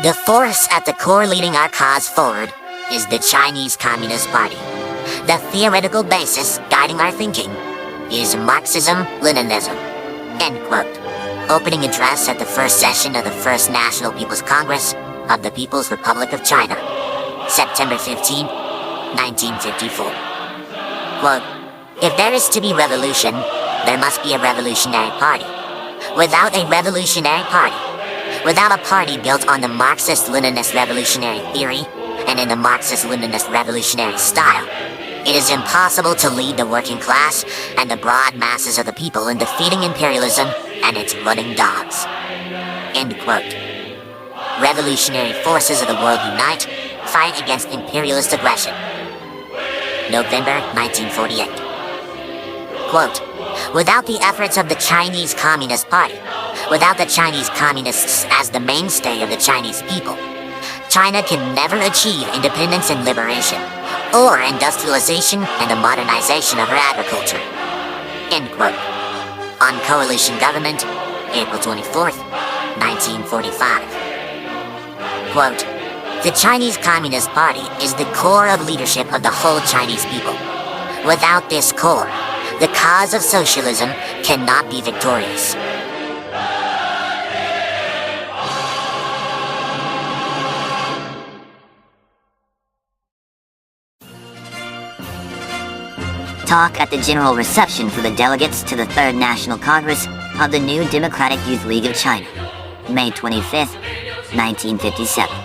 The force at the core leading our cause forward is the Chinese Communist Party. The theoretical basis guiding our thinking is Marxism-Leninism. End quote. Opening address at the first session of the First National People's Congress of the People's Republic of China, September 15, 1954. Quote, "If there is to be revolution, there must be a revolutionary party. Without a revolutionary party, without a party built on the Marxist-Leninist revolutionary theory and in the Marxist-Leninist revolutionary style, it is impossible to lead the working class and the broad masses of the people in defeating imperialism and its running dogs." End quote. Revolutionary forces of the world unite, fight against imperialist aggression. November 1948. Quote, "Without the efforts of the Chinese Communist Party, without the Chinese Communists as the mainstay of the Chinese people, China can never achieve independence and liberation, or industrialization and the modernization of her agriculture." End quote. On Coalition Government, April 24th, 1945. Quote, "The Chinese Communist Party is the core of leadership of the whole Chinese people. Without this core, the cause of socialism cannot be victorious." Talk at the general reception for the delegates to the Third National Congress of the New Democratic Youth League of China, May 25th, 1957.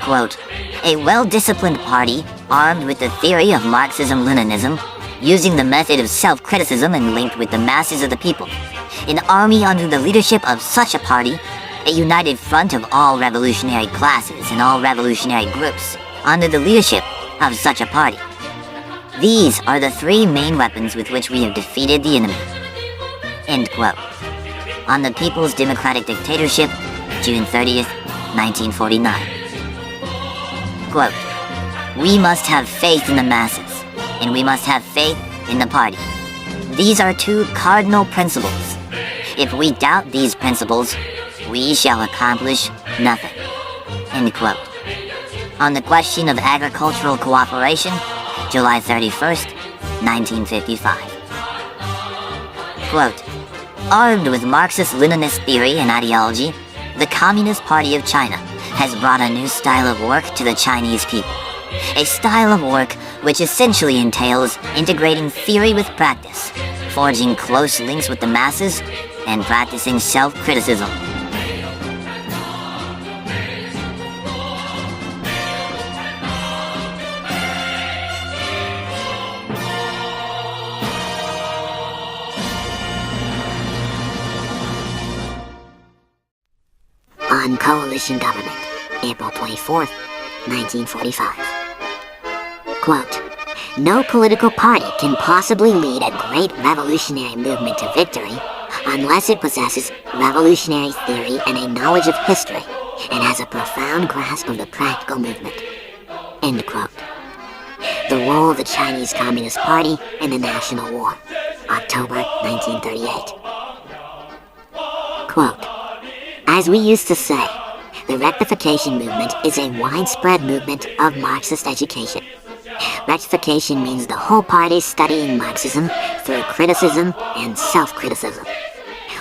Quote, "A well-disciplined party, armed with the theory of Marxism-Leninism, using the method of self-criticism and linked with the masses of the people. An army under the leadership of such a party, a united front of all revolutionary classes and all revolutionary groups, under the leadership of such a party. These are the three main weapons with which we have defeated the enemy." End quote. On the People's Democratic Dictatorship, June 30th, 1949. Quote, "We must have faith in the masses, and we must have faith in the party. These are two cardinal principles. If we doubt these principles, we shall accomplish nothing." End quote. On the question of agricultural cooperation, July 31st, 1955. Quote, "Armed with Marxist-Leninist theory and ideology, the Communist Party of China has brought a new style of work to the Chinese people. A style of work which essentially entails integrating theory with practice, forging close links with the masses, and practicing self-criticism." On Coalition Government, April 24th, 1945. Quote, "No political party can possibly lead a great revolutionary movement to victory unless it possesses revolutionary theory and a knowledge of history and has a profound grasp of the practical movement." End quote. The role of the Chinese Communist Party in the National War, October 1938. Quote, "As we used to say, the rectification movement is a widespread movement of Marxist education. Rectification means the whole party studying Marxism through criticism and self-criticism.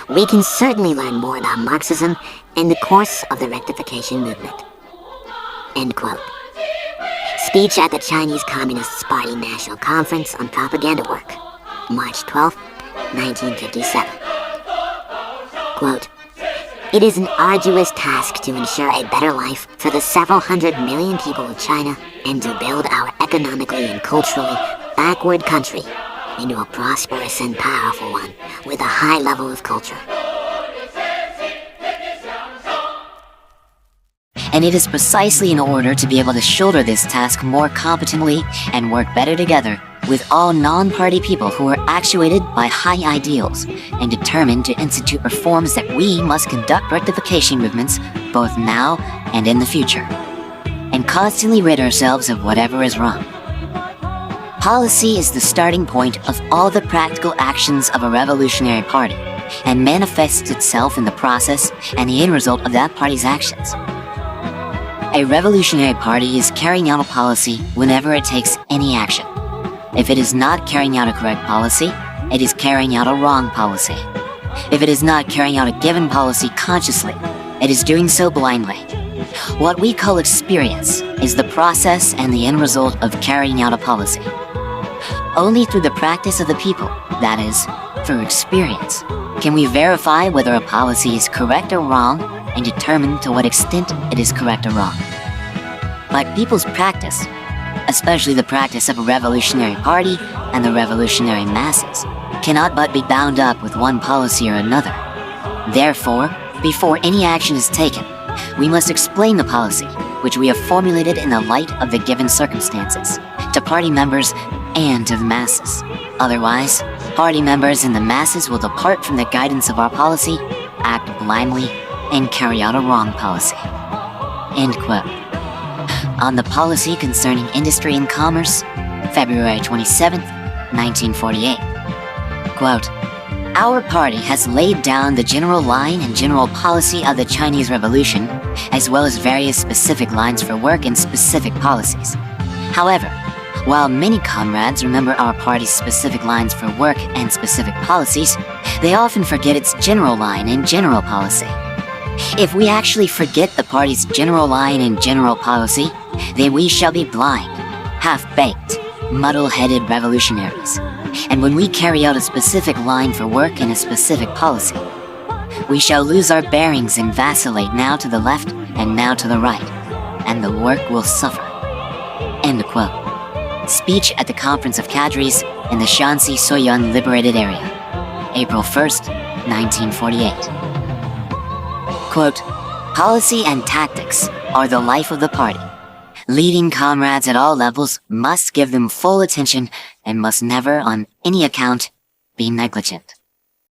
We can certainly learn more about Marxism in the course of the rectification movement." End quote. Speech at the Chinese Communist Party National Conference on Propaganda Work, March 12, 1957. Quote, "It is an arduous task to ensure a better life for the several hundred million people of China and to build our economically and culturally backward country into a prosperous and powerful one with a high level of culture." And it is precisely in order to be able to shoulder this task more competently and work better together with all non-party people who are actuated by high ideals and determined to institute reforms that we must conduct rectification movements both now and in the future, and constantly rid ourselves of whatever is wrong. Policy is the starting point of all the practical actions of a revolutionary party, and manifests itself in the process and the end result of that party's actions. A revolutionary party is carrying out a policy whenever it takes any action. If it is not carrying out a correct policy, it is carrying out a wrong policy. If it is not carrying out a given policy consciously, it is doing so blindly. What we call experience is the process and the end result of carrying out a policy. Only through the practice of the people, that is, through experience, can we verify whether a policy is correct or wrong and determine to what extent it is correct or wrong. But people's practice, especially the practice of a revolutionary party and the revolutionary masses, cannot but be bound up with one policy or another. Therefore, before any action is taken, we must explain the policy, which we have formulated in the light of the given circumstances, to party members and to the masses. Otherwise, party members and the masses will depart from the guidance of our policy, act blindly, and carry out a wrong policy. End quote. On the policy concerning industry and commerce, February 27, 1948. Quote, "Our party has laid down the general line and general policy of the Chinese Revolution, as well as various specific lines for work and specific policies. However, while many comrades remember our party's specific lines for work and specific policies, they often forget its general line and general policy. If we actually forget the party's general line and general policy, then we shall be blind, half-baked, muddle-headed revolutionaries. And when we carry out a specific line for work and a specific policy, we shall lose our bearings and vacillate now to the left and now to the right, and the work will suffer." End quote. Speech at the Conference of Cadres in the Shanxi Soyun Liberated Area, April 1st, 1948. Quote, "Policy and tactics are the life of the party. Leading comrades at all levels must give them full attention and must never, on any account, be negligent."